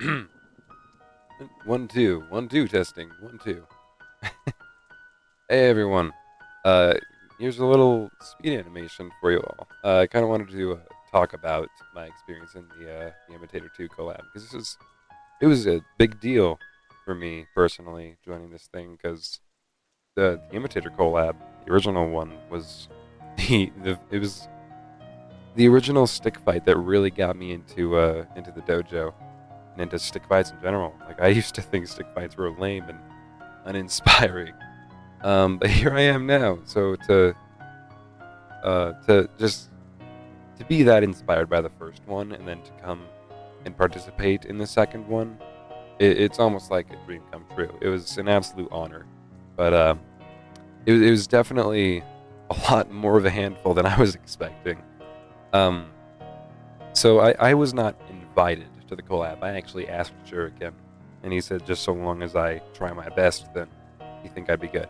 1 2 1 2 testing 1 2. Hey everyone. Uh, Here's a little speed animation for you all. I kind of wanted to talk about my experience in the Imitator 2 collab because it was a big deal for me personally joining this thing because the Imitator collab, the original one, was it was the original stick fight that really got me into the dojo and into stick fights in general. Like, I used to think stick fights were lame and uninspiring. But here I am now. So to be that inspired by the first one and then to come and participate in the second one, it's almost like a dream come true. It was an absolute honor. But it was definitely a lot more of a handful than I was expecting. So I was not invited to the collab. I actually asked Shuriken, and he said just so long as I try my best, then you think I'd be good.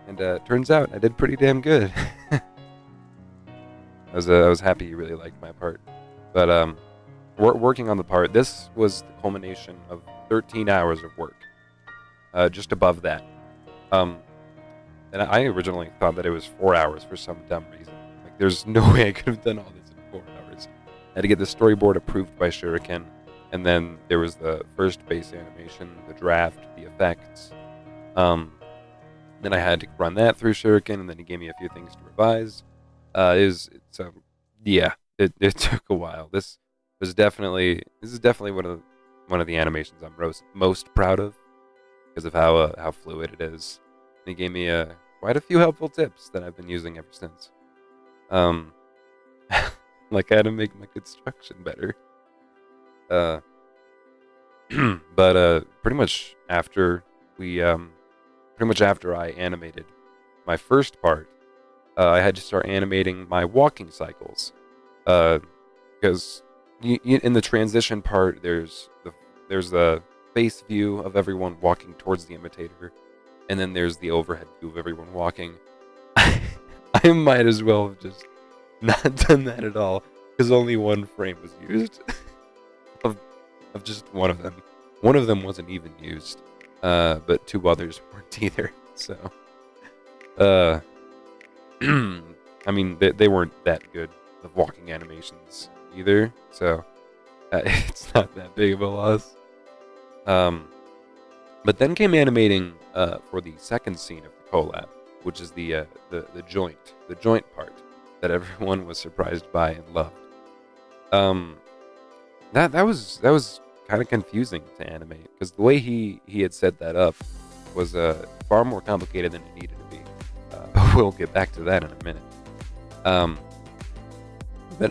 And turns out I did pretty damn good. I was happy he really liked my part. But working on the part, this was the culmination of 13 hours of work. Just above that. And I originally thought that it was 4 hours for some dumb reason. Like, there's no way I could have done all this in 4 hours. I had to get the storyboard approved by Shuriken, and then there was the first base animation, the draft, the effects. Then I had to run that through Shuriken, and then he gave me a few things to revise. It took a while. This is definitely one of the animations I'm most proud of because of how fluid it is. And he gave me quite a few helpful tips that I've been using ever since. Like how to make my construction better. But pretty much after I animated my first part, I had to start animating my walking cycles, because in the transition part, there's the face view of everyone walking towards the imitator, and then there's the overhead view of everyone walking. I might as well have just not done that at all, because only one frame was used of just one of them. One of them wasn't even used, but two others weren't either. So, I mean, they weren't that good of walking animations either, so it's not that big of a loss. But then came animating for the second scene of the collab, which is the joint part that everyone was surprised by and loved. That was kind of confusing to animate because the way he had set that up was far more complicated than it needed to be. We'll get back to that in a minute.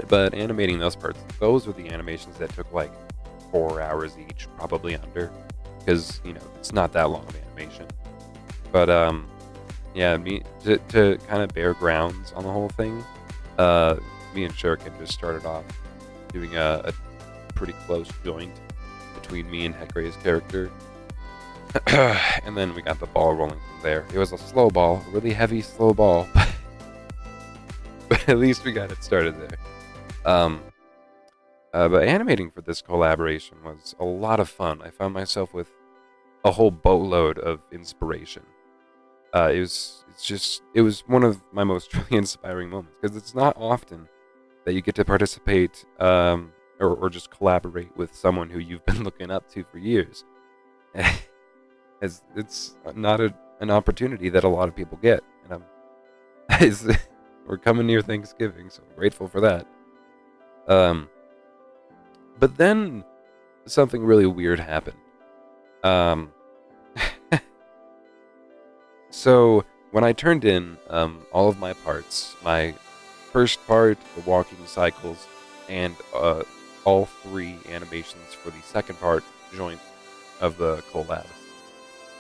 But animating those parts, those were the animations that took like 4 hours each, probably under, because it's not that long of animation. But yeah, to kind of bear grounds on the whole thing, me and Shuriken just started off doing a pretty close joint between me and Hecre's character. And then we got the ball rolling from there. It was a slow ball, a really heavy slow ball, but at least we got it started there. But animating for this collaboration was a lot of fun. I found myself with a whole boatload of inspiration. It was one of my most truly inspiring moments because it's not often that you get to participate or just collaborate with someone who you've been looking up to for years. It's not an opportunity that a lot of people get, and we're coming near Thanksgiving, so I'm grateful for that. But then something really weird happened. So when I turned in all of my parts, my first part, the walking cycles, and all 3 animations for the second part joint of the collab,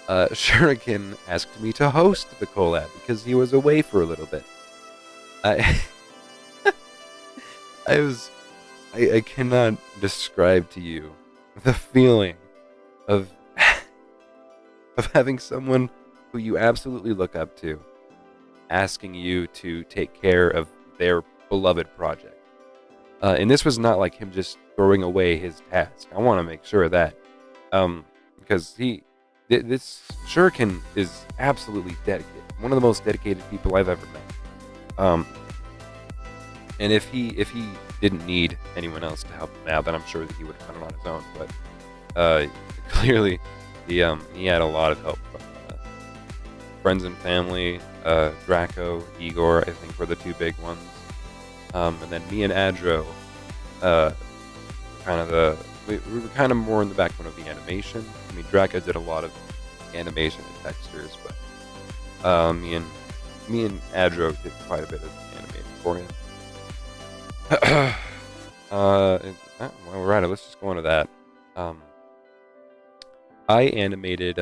Shuriken asked me to host the collab because he was away for a little bit. I cannot describe to you the feeling of having someone who you absolutely look up to asking you to take care of their beloved project. And this was not like him just throwing away his task. I want to make sure of that. Because this Shuriken is absolutely dedicated. One of the most dedicated people I've ever met. And if he didn't need anyone else to help him out, then I'm sure that he would have done it on his own. But clearly, he had a lot of help from friends and family. Draco, Igor, I think were the two big ones. And then me and Adro, we were kind of more in the backbone of the animation. I mean, Draco did a lot of animation and textures, but me and Adro did quite a bit of animating for him. While we're at it, let's just go into that. I animated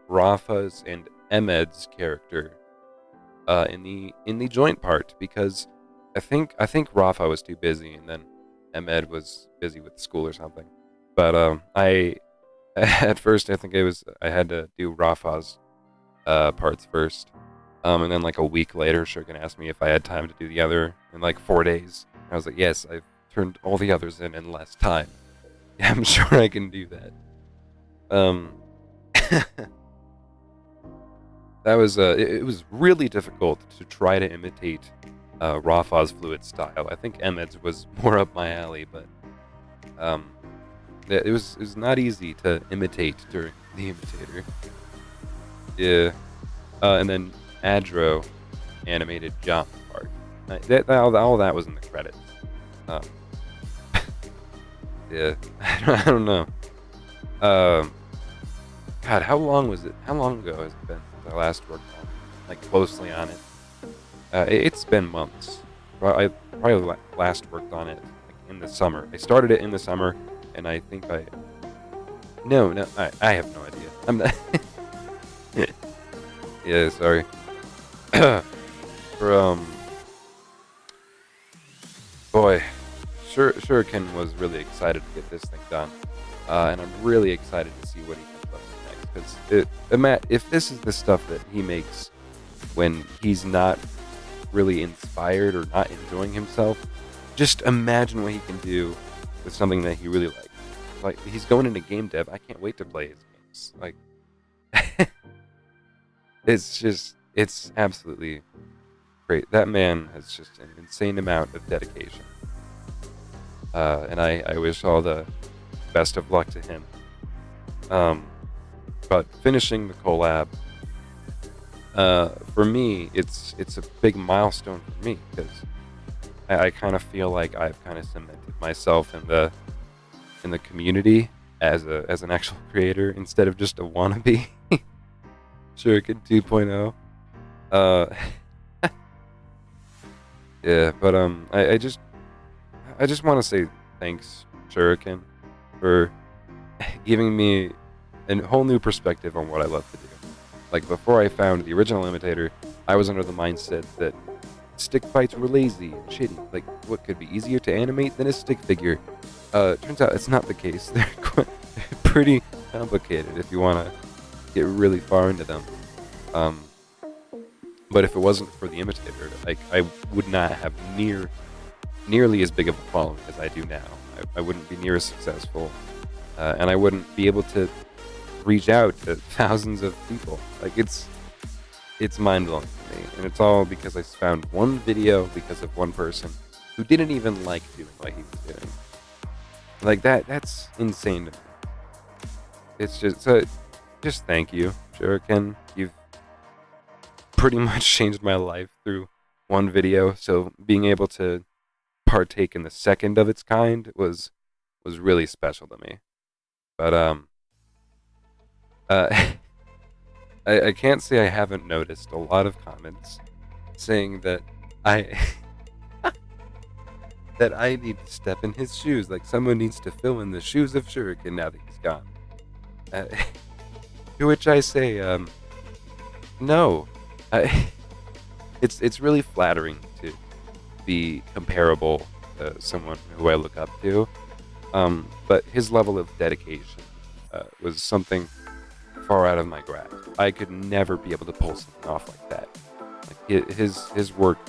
Rafa's and Emed's character in the joint part because I think Rafa was too busy and then Emed was busy with school or something. But I at first I think I had to do Rafa's parts first. And then like a week later, Shuriken asked me if I had time to do the other in like 4 days. I was like, yes, I've turned all the others in less time. Yeah, I'm sure I can do that. That was it was really difficult to try to imitate Rafa's fluid style. I think Emed's was more up my alley, but it was not easy to imitate during the Imitator. Yeah, and then Adro animated Jump part. All that was in the credits. Yeah, I don't know. God, how long was it? How long ago has it been since I last worked on, like, closely on it? It's been months. I probably last worked on it like, in the summer. I started it in the summer, and I think I have no idea. I'm not. Yeah, sorry. Boy, Shuriken was really excited to get this thing done, and I'm really excited to see what he comes up with next. Because if this is the stuff that he makes when he's not really inspired or not enjoying himself, just imagine what he can do with something that he really likes. Like, he's going into game dev. I can't wait to play his games. Like, it's absolutely great. That man has just an insane amount of dedication. And I wish all the best of luck to him. But finishing the collab, for me, it's a big milestone for me because I kind of feel like I've kind of cemented myself in the community as an actual creator instead of just a wannabe. Shuriken 2.0. Yeah, but I just want to say thanks, Shuriken, for giving me a whole new perspective on what I love to do. Like, before I found the original Imitator, I was under the mindset that stick fights were lazy and shitty. Like, what could be easier to animate than a stick figure? Turns out it's not the case. They're pretty complicated if you want to get really far into them. But if it wasn't for the Imitator, like, I would not have nearly as big of a following as I do now. I wouldn't be near as successful, and I wouldn't be able to reach out to thousands of people. Like, it's mind-blowing to me, and it's all because I found one video because of one person who didn't even like doing what he was doing. Like, that's insane to me. It's just thank you, Shuriken. You've pretty much changed my life through one video, so being able to partake in the second of its kind was really special to me. But I can't say I haven't noticed a lot of comments saying that that I need to step in his shoes, like someone needs to fill in the shoes of Shuriken now that he's gone. To which I say, no. It's really flattering to be comparable to someone who I look up to, but his level of dedication was something far out of my grasp. I could never be able to pull something off like that. Like, his work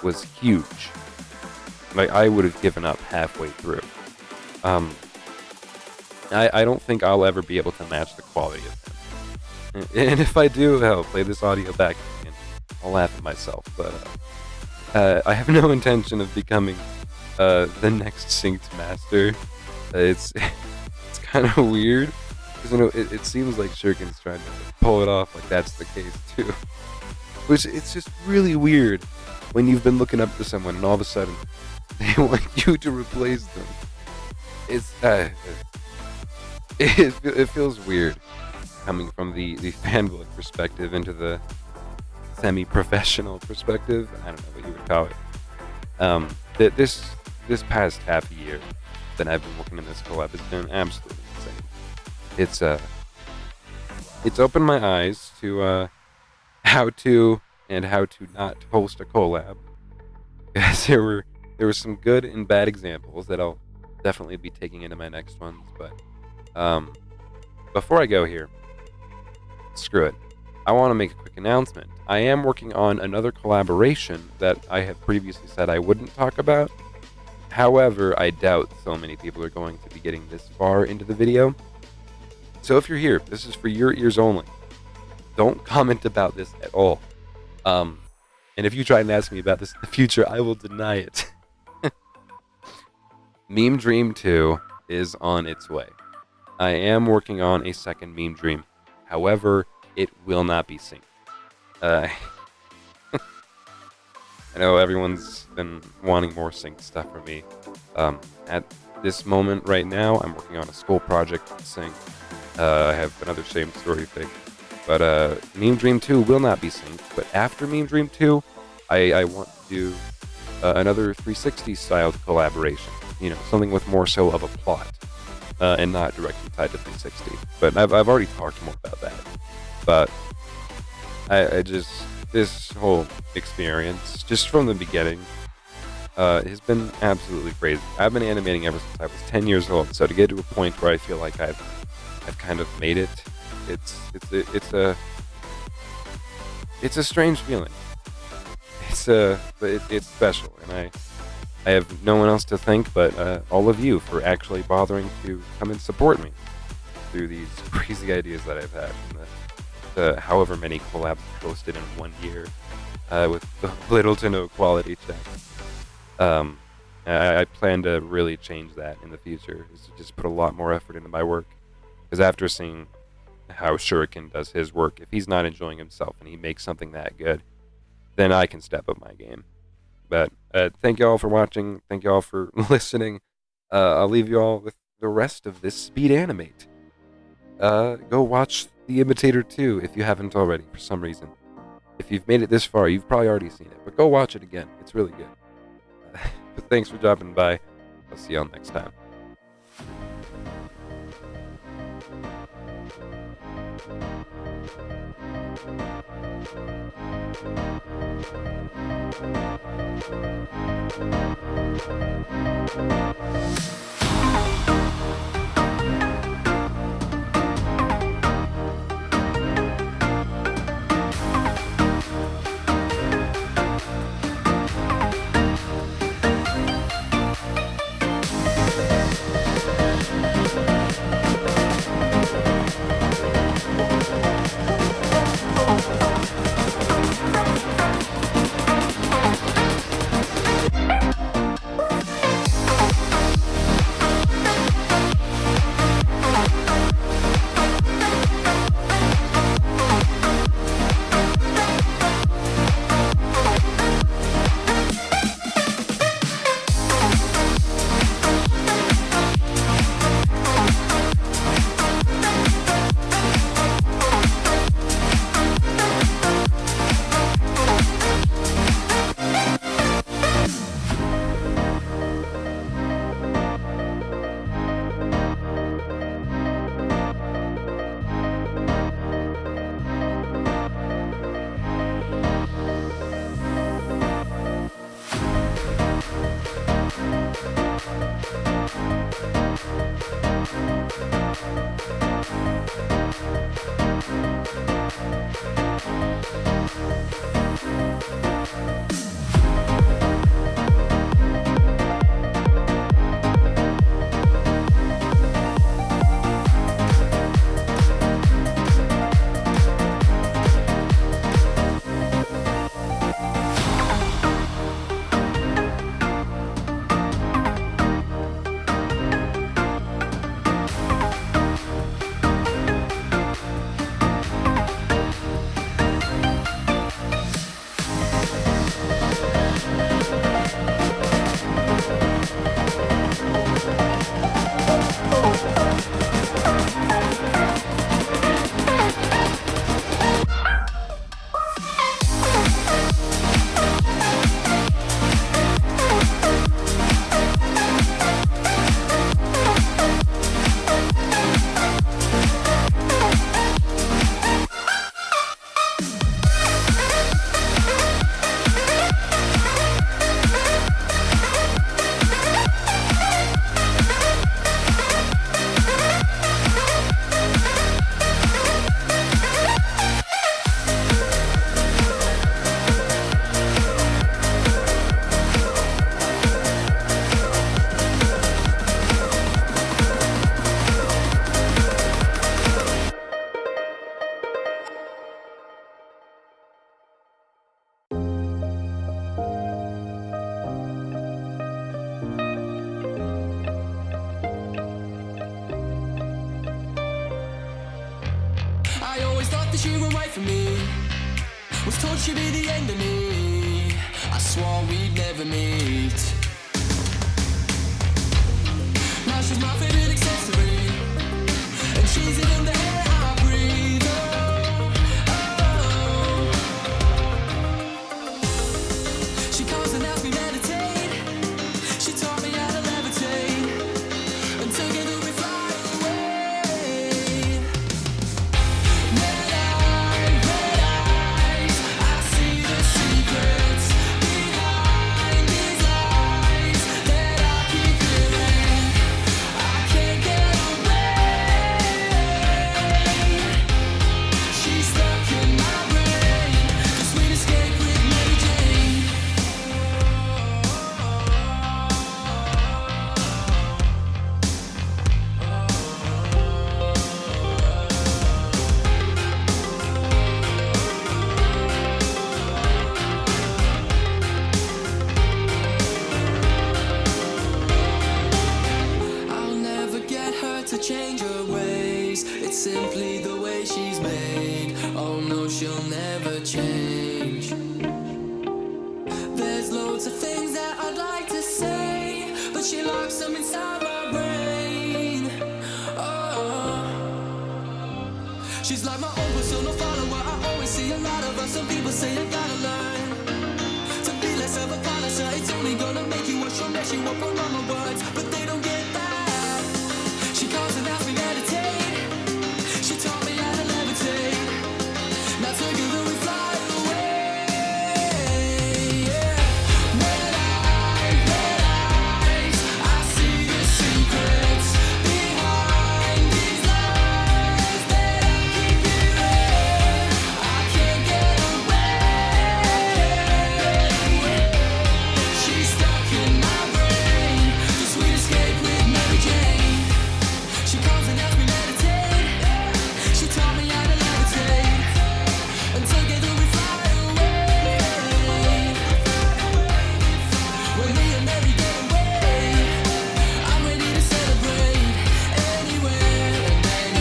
was huge. Like, I would have given up halfway through. I don't think I'll ever be able to match the quality of him. And if I do, I'll play this audio back and I'll laugh at myself. But I have no intention of becoming the next synced master. It's kind of weird because it seems like Shuriken's trying to pull it off like that's the case too. Which it's just really weird when you've been looking up to someone and all of a sudden they want you to replace them. It's it feels weird coming from the fanboy perspective into the semi-professional perspective. I don't know what you would call it. This past half a year that I've been working in this collab has been absolutely insane. It's opened my eyes to how to not host a collab. Because there were some good and bad examples that I'll definitely be taking into my next ones. But before I go here, screw it. I want to make a quick announcement. I am working on another collaboration that I have previously said I wouldn't talk about. However, I doubt so many people are going to be getting this far into the video. So if you're here, this is for your ears only. Don't comment about this at all. And if you try and ask me about this in the future, I will deny it. Meme Dream 2 is on its way. I am working on a second Meme Dream. However, it will not be synced. I know everyone's been wanting more synced stuff from me. At this moment right now, I'm working on a school project sync. I have another same story thing. But Meme Dream 2 will not be synced. But after Meme Dream 2, I want to do another 360 styled collaboration. You know, something with more so of a plot. And not directly tied to 360. But I've already talked more about that. But I just, this whole experience, just from the beginning, has been absolutely crazy. I've been animating ever since I was 10 years old, so to get to a point where I feel like I've kind of made it, it's a strange feeling. But it's special, and I have no one else to thank but all of you for actually bothering to come and support me through these crazy ideas that I've had. And however many collabs posted in 1 year with little to no quality check. I plan to really change that in the future, is to just put a lot more effort into my work. Because after seeing how Shuriken does his work, if he's not enjoying himself and he makes something that good, then I can step up my game. But thank you all for watching. Thank you all for listening. I'll leave you all with the rest of this speed animate. Go watch The Imitator 2 if you haven't already for some reason. If you've made it this far, you've probably already seen it. But go watch it again. It's really good. But thanks for dropping by. I'll see y'all next time. was told she'd be the end of me. I swore we'd never meet. Now she's my favorite accessory, and she's even the air I breathe. She comes and helps me meditate. She taught me how to levitate, and together we fly away. Red eyes, I see the secrets behind these lies that I keep hearing. I can't get away. She's stuck in my brain. The sweet escape with Mary Jane. I'll never get her to change her ways. It's simply the way she's made. Oh no, she'll never change. There's loads of things that I'd like to say, but she locks them inside my brain. Oh, she's like my own persona follower. I always see a lot of her. Some people say I gotta learn to be less of a connoisseur. It's only gonna make you a she'll mess you up on my words, but they don't get that. She comes and helps me meditate. She taught me how to levitate. Now together we fly away. Yeah. Red eyes, I see the secrets behind these lies that I keep hearing. I can't get away. She's stuck in my brain. The sweet escape with Mary Jane. She comes and helps me meditate. She taught me how to levitate, and together we fly away. When me and Mary get away, I'm ready to celebrate anywhere and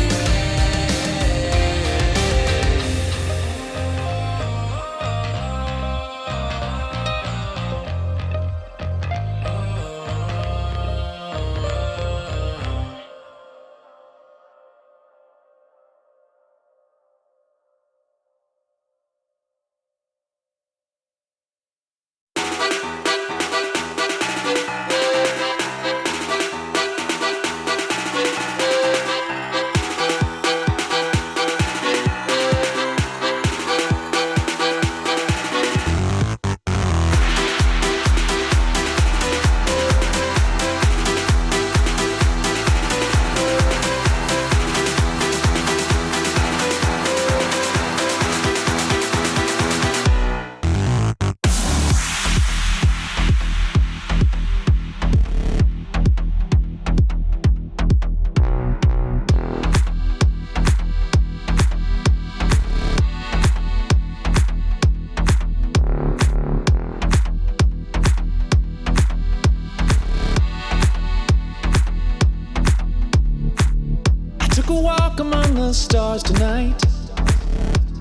Took a walk among the stars tonight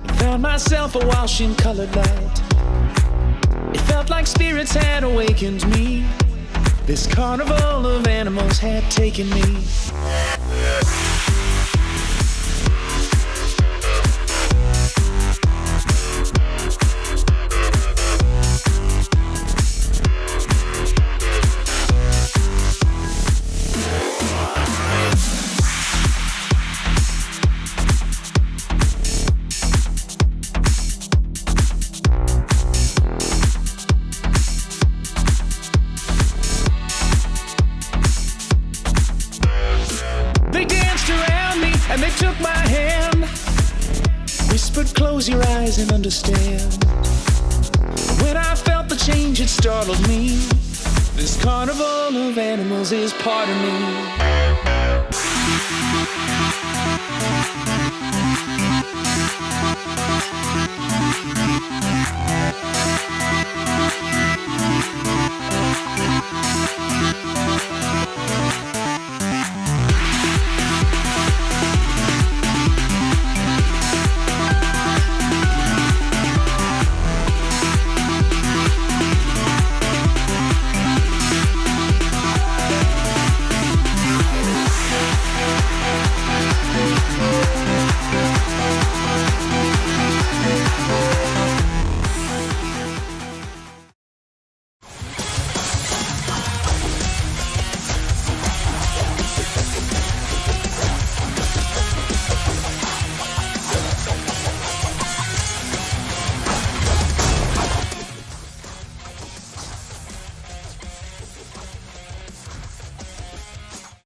and found myself a washing colored light. It felt like spirits had awakened me. This carnival of animals had taken me. And they took my hand, whispered, close your eyes and understand. When I felt the change, it startled me. This carnival of animals is part of me.